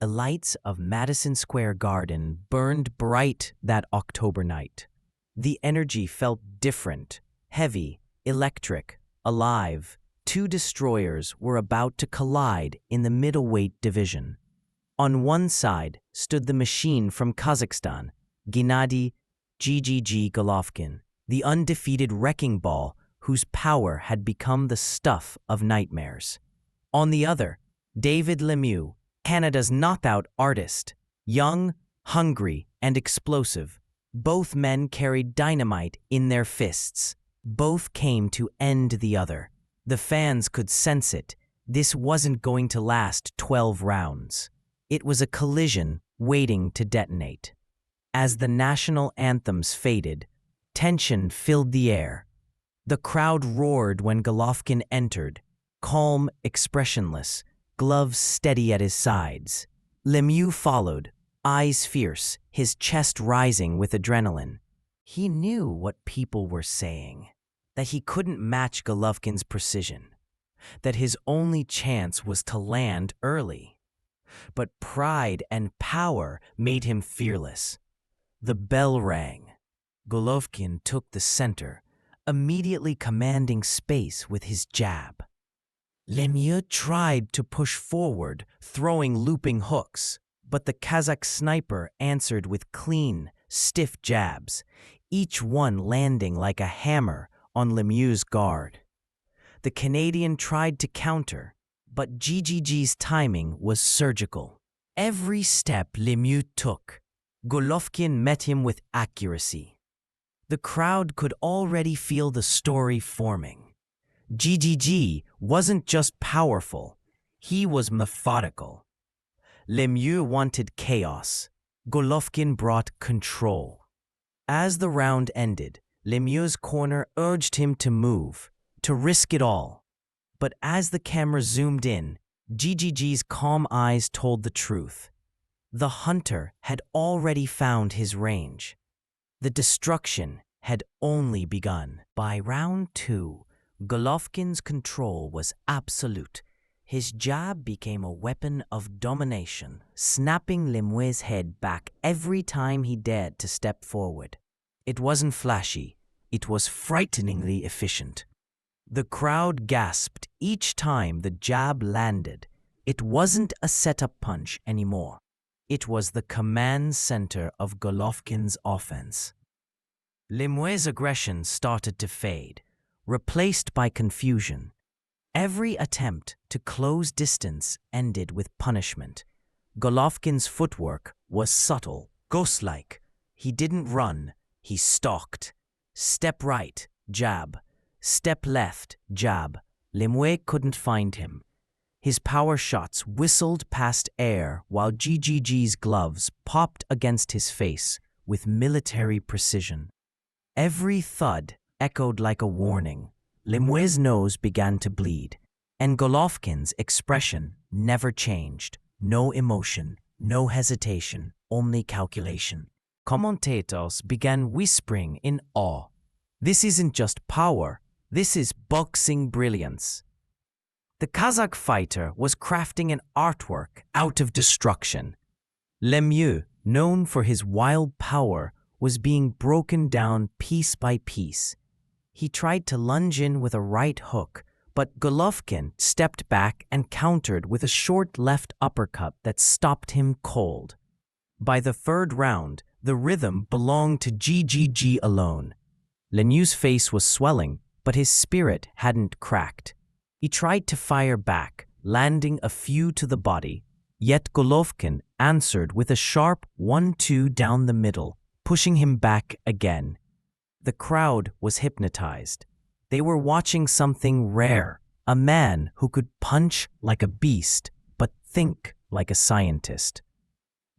The lights of Madison Square Garden burned bright that October night. The energy felt different, heavy, electric, alive. Two destroyers were about to collide in the middleweight division. On one side stood the machine from Kazakhstan, Gennady Golovkin, the undefeated wrecking ball whose power had become the stuff of nightmares. On the other, David Lemieux, Canada's knockout artist, young, hungry, and explosive. Both men carried dynamite in their fists. Both came to end the other. The fans could sense it. This wasn't going to last 12 rounds. It was a collision waiting to detonate. As the national anthems faded, tension filled the air. The crowd roared when Golovkin entered, calm, expressionless, gloves steady at his sides. Lemieux followed, eyes fierce, his chest rising with adrenaline. He knew what people were saying, that he couldn't match Golovkin's precision, that his only chance was to land early. But pride and power made him fearless. The bell rang. Golovkin took the center, immediately commanding space with his jab. Lemieux tried to push forward, throwing looping hooks, but the Kazakh sniper answered with clean, stiff jabs, each one landing like a hammer on Lemieux's guard. The Canadian tried to counter, but GGG's timing was surgical. Every step Lemieux took, Golovkin met him with accuracy. The crowd could already feel the story forming. GGG wasn't just powerful, he was methodical. Lemieux wanted chaos. Golovkin brought control. As the round ended, Lemieux's corner urged him to move, to risk it all. But as the camera zoomed in, GGG's calm eyes told the truth. The hunter had already found his range. The destruction had only begun. By round 2, Golovkin's control was absolute. His jab became a weapon of domination, snapping Lemieux's head back every time he dared to step forward. It wasn't flashy, it was frighteningly efficient. The crowd gasped each time the jab landed. It wasn't a setup punch anymore. It was the command center of Golovkin's offense. Lemieux's aggression started to fade, replaced by confusion. Every attempt to close distance ended with punishment. Golovkin's footwork was subtle, ghost-like. He didn't run, he stalked. Step right, jab. Step left, jab. Lemieux couldn't find him. His power shots whistled past air while GGG's gloves popped against his face with military precision. Every thud echoed like a warning. Lemieux's nose began to bleed, and Golovkin's expression never changed. No emotion, no hesitation, only calculation. Commentators began whispering in awe. This isn't just power, this is boxing brilliance. The Kazakh fighter was crafting an artwork out of destruction. Lemieux, known for his wild power, was being broken down piece by piece. He tried to lunge in with a right hook, but Golovkin stepped back and countered with a short left uppercut that stopped him cold. By the third round, the rhythm belonged to GGG alone. Lemieux's face was swelling, but his spirit hadn't cracked. He tried to fire back, landing a few to the body, yet Golovkin answered with a sharp 1-2 down the middle, pushing him back again. The crowd was hypnotized. They were watching something rare, a man who could punch like a beast, but think like a scientist.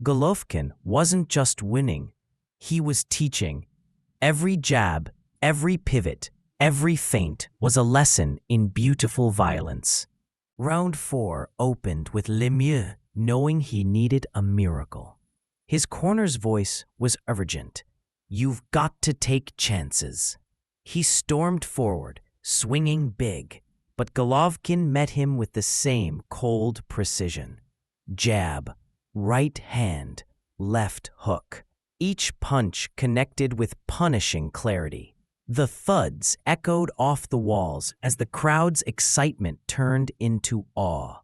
Golovkin wasn't just winning, he was teaching. Every jab, every pivot, every feint was a lesson in beautiful violence. Round 4 opened with Lemieux knowing he needed a miracle. His corner's voice was urgent. You've got to take chances. He stormed forward, swinging big, but Golovkin met him with the same cold precision. Jab, right hand, left hook. Each punch connected with punishing clarity. The thuds echoed off the walls as the crowd's excitement turned into awe.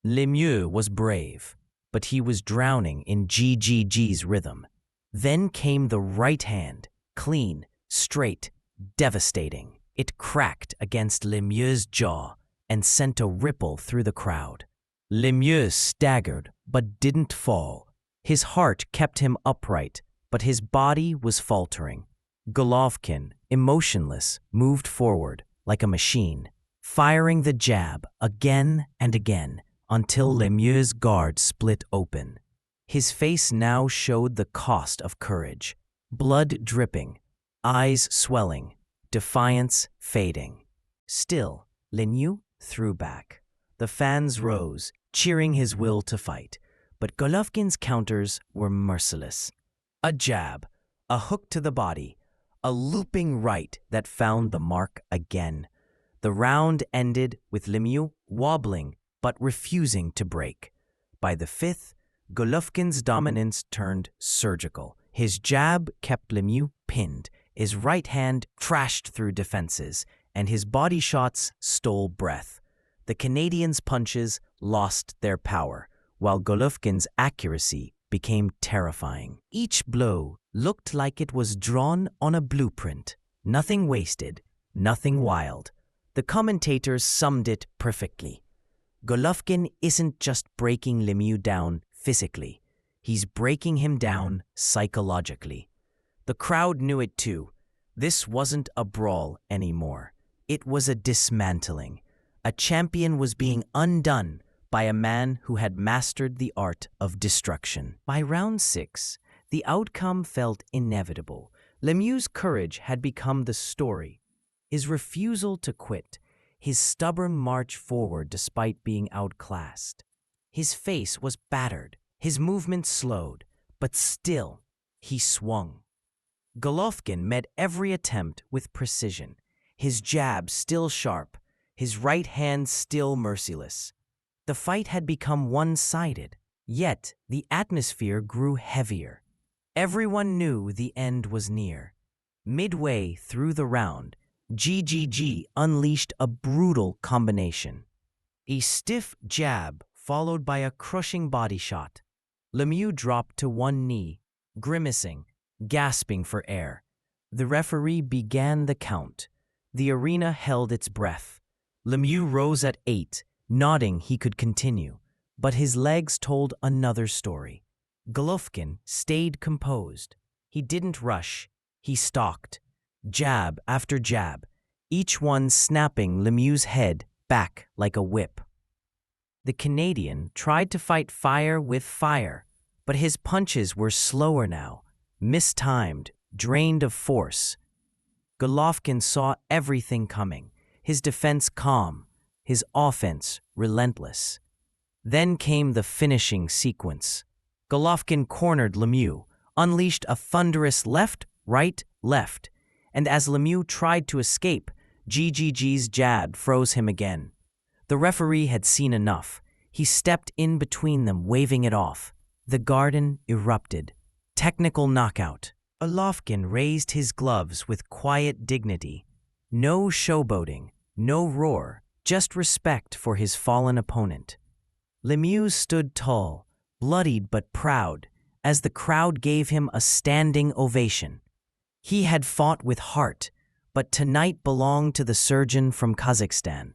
Lemieux was brave, but he was drowning in GGG's rhythm. Then came the right hand, clean, straight, devastating. It cracked against Lemieux's jaw and sent a ripple through the crowd. Lemieux staggered but didn't fall. His heart kept him upright, but his body was faltering. Golovkin, emotionless, moved forward like a machine, firing the jab again and again until Lemieux's guard split open. His face now showed the cost of courage. Blood dripping, eyes swelling, defiance fading. Still, Lemieux threw back. The fans rose, cheering his will to fight, but Golovkin's counters were merciless. A jab, a hook to the body, a looping right that found the mark again. The round ended with Lemieux wobbling but refusing to break. By the fifth, Golovkin's dominance turned surgical. His jab kept Lemieux pinned, his right hand crashed through defenses, and his body shots stole breath. The Canadian's punches lost their power, while Golovkin's accuracy became terrifying. Each blow looked like it was drawn on a blueprint. Nothing wasted, nothing wild. The commentators summed it perfectly. Golovkin isn't just breaking Lemieux down physically. He's breaking him down psychologically. The crowd knew it too. This wasn't a brawl anymore. It was a dismantling. A champion was being undone by a man who had mastered the art of destruction. By round 6, the outcome felt inevitable. Lemieux's courage had become the story. His refusal to quit, his stubborn march forward despite being outclassed. His face was battered, his movement slowed, but still, he swung. Golovkin met every attempt with precision, his jab still sharp, his right hand still merciless. The fight had become one-sided, yet the atmosphere grew heavier. Everyone knew the end was near. Midway through the round, GGG unleashed a brutal combination. A stiff jab followed by a crushing body shot. Lemieux dropped to one knee, grimacing, gasping for air. The referee began the count. The arena held its breath. Lemieux rose at 8, nodding he could continue, but his legs told another story. Golovkin stayed composed. He didn't rush. He stalked, jab after jab, each one snapping Lemieux's head back like a whip. The Canadian tried to fight fire with fire, but his punches were slower now, mistimed, drained of force. Golovkin saw everything coming, his defense calm, his offense relentless. Then came the finishing sequence. Golovkin cornered Lemieux, unleashed a thunderous left, right, left, and as Lemieux tried to escape, GGG's jab froze him again. The referee had seen enough. He stepped in between them, waving it off. The garden erupted. Technical knockout. Golovkin raised his gloves with quiet dignity. No showboating, no roar, just respect for his fallen opponent. Lemieux stood tall, bloodied but proud, as the crowd gave him a standing ovation. He had fought with heart, but tonight belonged to the surgeon from Kazakhstan,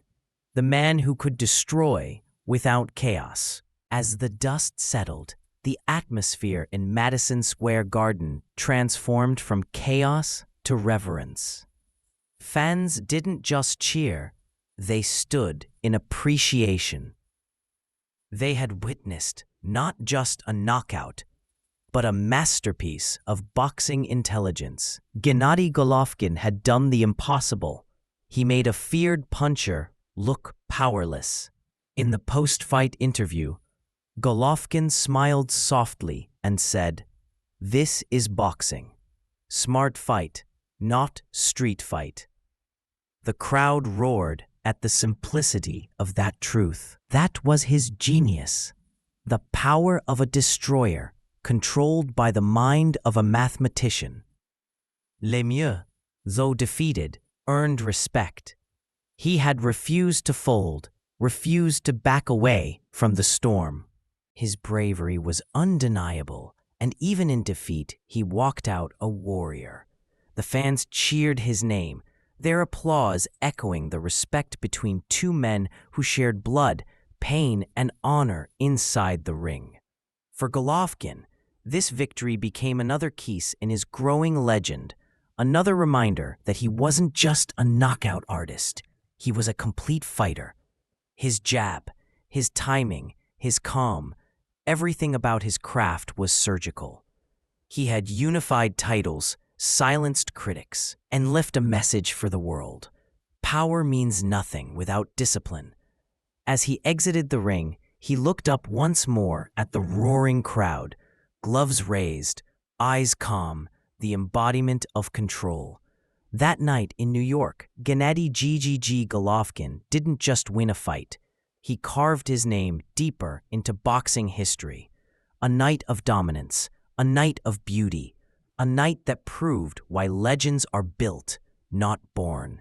the man who could destroy without chaos. As the dust settled, the atmosphere in Madison Square Garden transformed from chaos to reverence. Fans didn't just cheer, they stood in appreciation. They had witnessed not just a knockout, but a masterpiece of boxing intelligence. Gennady Golovkin had done the impossible. He made a feared puncher look powerless. In the post-fight interview, Golovkin smiled softly and said, "This is boxing. Smart fight, not street fight." The crowd roared at the simplicity of that truth. That was his genius. the power of a destroyer controlled by the mind of a mathematician. Lemieux, though defeated, earned respect. He had refused to fold, refused to back away from the storm. His bravery was undeniable, and even in defeat, he walked out a warrior. The fans cheered his name, their applause echoing the respect between two men who shared blood, pain, and honor inside the ring. For Golovkin, this victory became another piece in his growing legend, another reminder that he wasn't just a knockout artist, he was a complete fighter. His jab, his timing, his calm, everything about his craft was surgical. He had unified titles, silenced critics, and left a message for the world. Power means nothing without discipline. As he exited the ring, he looked up once more at the roaring crowd, gloves raised, eyes calm, the embodiment of control. That night in New York, Gennady Golovkin didn't just win a fight. He carved his name deeper into boxing history. A night of dominance, a night of beauty, a night that proved why legends are built, not born.